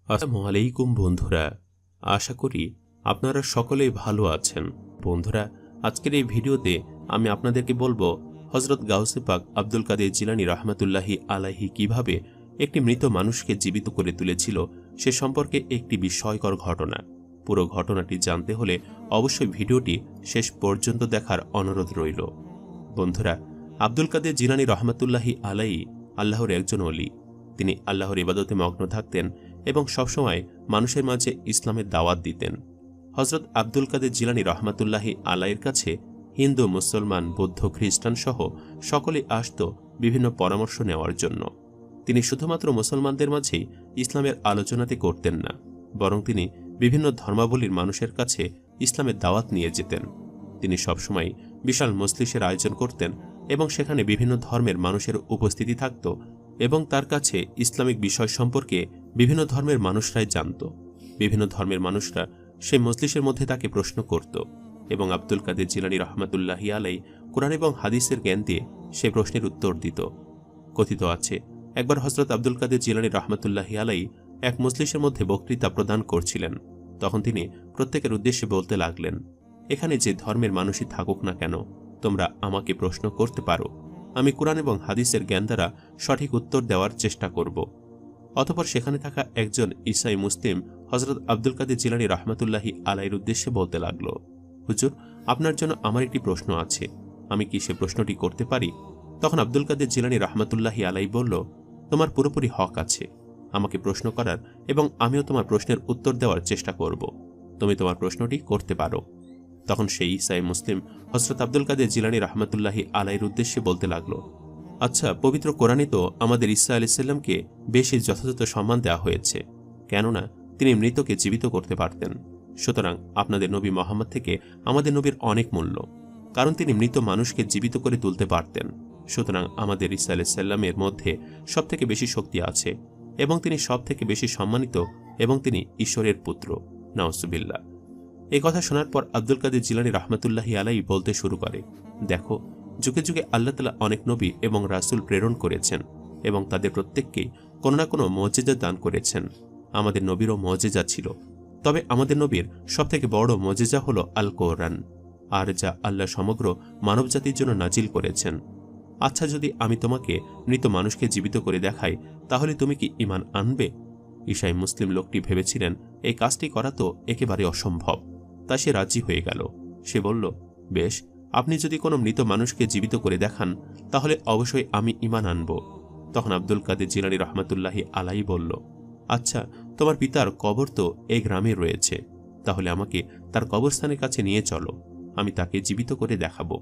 আসসালামু আলাইকুম বন্ধুরা, আশা করি আপনারা সকলেই ভালো আছেন। বন্ধুরা, আজকের এই ভিডিওতে আমি আপনাদেরকে বলবো হযরত গাউসে পাক আব্দুল কাদের জিলানী রাহমাতুল্লাহি আলাইহি কিভাবে একটি মৃত মানুষকে জীবিত করে তুলেছিল সে সম্পর্কে একটি বিস্ময়কর ঘটনা। পুরো ঘটনাটি জানতে হলে অবশ্যই ভিডিওটি শেষ পর্যন্ত দেখার অনুরোধ রইল। বন্ধুরা, আব্দুল কাদের জিলানী রাহমাতুল্লাহি আলাইহি আল্লাহর একজন ওলি। তিনি আল্লাহর ইবাদতে মগ্ন থাকতেন এবং সবসময় মানুষের মাঝে ইসলামের দাওয়াত দিতেন। হযরত আব্দুল কাদের জিলানী রাহমাতুল্লাহি আলাইহির কাছে হিন্দু, মুসলমান, বৌদ্ধ, খ্রিস্টান সহ সকলেই আসত বিভিন্ন পরামর্শ নেওয়ার জন্য। তিনি শুধুমাত্র মুসলমানদের মাঝেই ইসলামের আলোচনাতে করতেন না, বরং তিনি বিভিন্ন ধর্মাবলীর মানুষের কাছে ইসলামের দাওয়াত নিয়ে যেতেন। তিনি সবসময় বিশাল মজলিসের আয়োজন করতেন এবং সেখানে বিভিন্ন ধর্মের মানুষের উপস্থিতি থাকত এবং তার কাছে ইসলামিক বিষয় সম্পর্কে বিভিন্ন ধর্মের মানুষরাই জানত। বিভিন্ন ধর্মের মানুষরা সেই মজলিসের মধ্যে তাকে প্রশ্ন করত এবং আব্দুল কাদের জিলানী রাহমাতুল্লাহি আলাইহি কোরআন এবং হাদিসের জ্ঞান দিয়ে সে প্রশ্নের উত্তর দিত। কথিত আছে, একবার হযরত আব্দুল কাদের জিলানী রাহমাতুল্লাহি আলাইহি এক মজলিসের মধ্যে বক্তৃতা প্রদান করছিলেন। তখন তিনি প্রত্যেকের উদ্দেশ্যে বলতে লাগলেন, এখানে যে ধর্মের মানুষই থাকুক না কেন, তোমরা আমাকে প্রশ্ন করতে পারো, আমি কোরআন এবং হাদিসের জ্ঞান দ্বারা সঠিক উত্তর দেওয়ার চেষ্টা করব। অতঃপর সেখানে থাকা একজন ঈসাই মুসলিম হযরত আব্দুল কাদের জিলানী রাহমাতুল্লাহি আলাইহির উদ্দেশ্যে বলতে লাগল, হুজুর, আপনার জন্য আমার একটি প্রশ্ন আছে, আমি কি সে প্রশ্নটি করতে পারি? তখন আব্দুল কাদের জিলানী রাহমাতুল্লাহি আলাইহি বলল, তোমার পুরোপুরি হক আছে আমাকে প্রশ্ন করার এবং আমিও তোমার প্রশ্নের উত্তর দেওয়ার চেষ্টা করব। তুমি তোমার প্রশ্নটি করতে পারো। তখন সেই ঈসাই মুসলিম হযরত আব্দুল কাদের জিলানী রাহমাতুল্লাহি আলাইহির উদ্দেশ্যে বলতে লাগল, আচ্ছা, পবিত্র কোরআনে তো আমাদের ঈসা আলাইহিস সালামকে বেশি যথাযথ সম্মান দেওয়া হয়েছে, কেননা তিনি মৃতকে জীবিত করতে পারতেন। সুতরাং আপনাদের নবী মুহাম্মদ থেকে আমাদের নবীর অনেক মূল্য, কারণ তিনি মৃত মানুষকে জীবিত করে তুলতে পারতেন। সুতরাং আমাদের ঈসা আলাইহিস সালামের মধ্যে সবথেকে বেশি শক্তি আছে এবং তিনি সবথেকে বেশি সম্মানিত এবং তিনি ঈশ্বরের পুত্র। নাউজুবিল্লাহ। এই কথা শোনার পর আব্দুল কাদের জিলানী রাহমাতুল্লাহি আলাইহি বলতে শুরু করে, দেখো, যুগে যুগে আল্লাহ তাআলা অনেক নবী এবং রাসূল প্রেরণ করেছেন এবং তাদের প্রত্যেককেই কোনো না কোনো মুজিজা দান করেছেন। আমাদের নবীরও মুজিজা ছিল, তবে আমাদের নবীর সবথেকে বড় মুজিজা হলো আল কোরআন, আর যা আল্লাহ সমগ্র মানবজাতির জন্য নাজিল করেছেন। আচ্ছা, যদি আমি তোমাকে মৃত মানুষকে জীবিত করে দেখাই, তাহলে তুমি কি ঈমান আনবে? ঈসাই মুসলিম লোকটি ভেবেছিলেন এই কাজটি করা তো একেবারে অসম্ভব, তাই সে রাজি হয়ে গেল। সে বলল, বেশ, আপনি যদি কোনো মৃত মানুষকে জীবিত করে দেখান, তাহলে অবশ্যই আমি ঈমান আনব। তখন আব্দুল কাদের জিলানী রাহমাতুল্লাহি আলাইহি বলল, আচ্ছা, তোমার পিতার কবর তো এই গ্রামে রয়েছে, তাহলে আমাকে তার কবরস্থানের কাছে নিয়ে চলো, আমি তাকে জীবিত করে দেখাবো।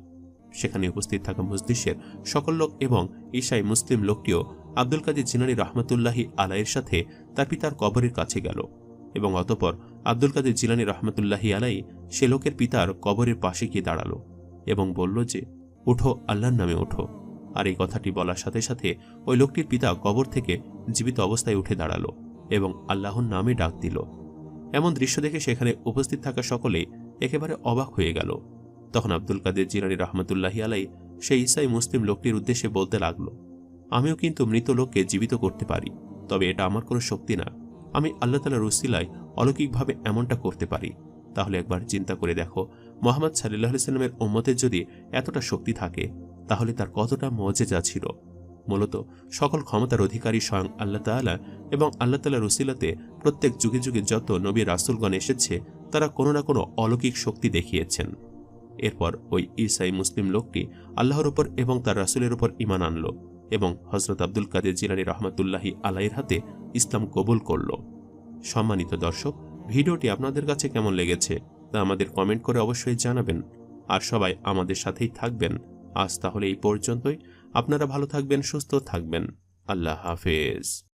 সেখানে উপস্থিত থাকা মজলিসের সকল লোক এবং ঈসাই মুসলিম লোকটিও আব্দুল কাদের জিলানী রাহমাতুল্লাহি আলাইহির সাথে তার পিতার কবরের কাছে গেল এবং অতঃপর আব্দুল কাদের জিলানী রাহমাতুল্লাহি আলাইহি সে লোকের পিতার কবরের পাশে গিয়ে দাঁড়ালো এবং বলল যে, উঠো, আল্লাহর নামে ওঠো। আর এই কথাটি বলার সাথে সাথে ওই লোকটির পিতা কবর থেকে জীবিত অবস্থায় উঠে দাঁড়ালো এবং আল্লাহর নামে ডাক দিল। এমন দৃশ্য দেখে সেখানে উপস্থিত থাকা সকলেই একেবারে অবাক হয়ে গেল। তখন আব্দুল কাদের জিলানী রাহমাতুল্লাহি আলাইহি সেই ঈসাই মুসলিম লোকটির উদ্দেশ্যে বলতে লাগলো, আমিও কিন্তু মৃত লোককে জীবিত করতে পারি, তবে এটা আমার কোনো শক্তি না। আমি আল্লাহ তাআলার উসিলায় অলৌকিকভাবে এমনটা করতে পারি। তাহলে একবার চিন্তা করে দেখো, মুহাম্মদ সাল্লাল্লাহু আলাইহি সাল্লামের উম্মতের যদি এতটা শক্তি থাকে, তাহলে তার কতটা মুজিজা ছিল। মূলত সকল ক্ষমতার অধিকারী স্বয়ং আল্লাহ তাআলা এবং আল্লাহ তাআলার উসিলাতে প্রত্যেক যুগে যুগে যত নবী রাসূলগণ এসেছে, তারা কোনো না কোনো অলৌকিক শক্তি দেখিয়েছেন। এরপর ওই ঈসাই মুসলিম লোকটি আল্লাহর উপর এবং তার রাসূলের উপর ঈমান আনল এবং হযরত আব্দুল কাদের জিলানী রাহমাতুল্লাহি আলাইহির হাতে ইসলাম কবুল করল। সম্মানিত দর্শক, ভিডিওটি আপনাদের কাছে কেমন লেগেছে তা আমাদের কমেন্ট করে অবশ্যই জানাবেন। আর সবাই আমাদের সাথেই থাকবেন। আজ তাহলে এই পর্যন্তই। আপনারা ভালো থাকবেন, সুস্থ থাকবেন। আল্লাহ হাফেজ।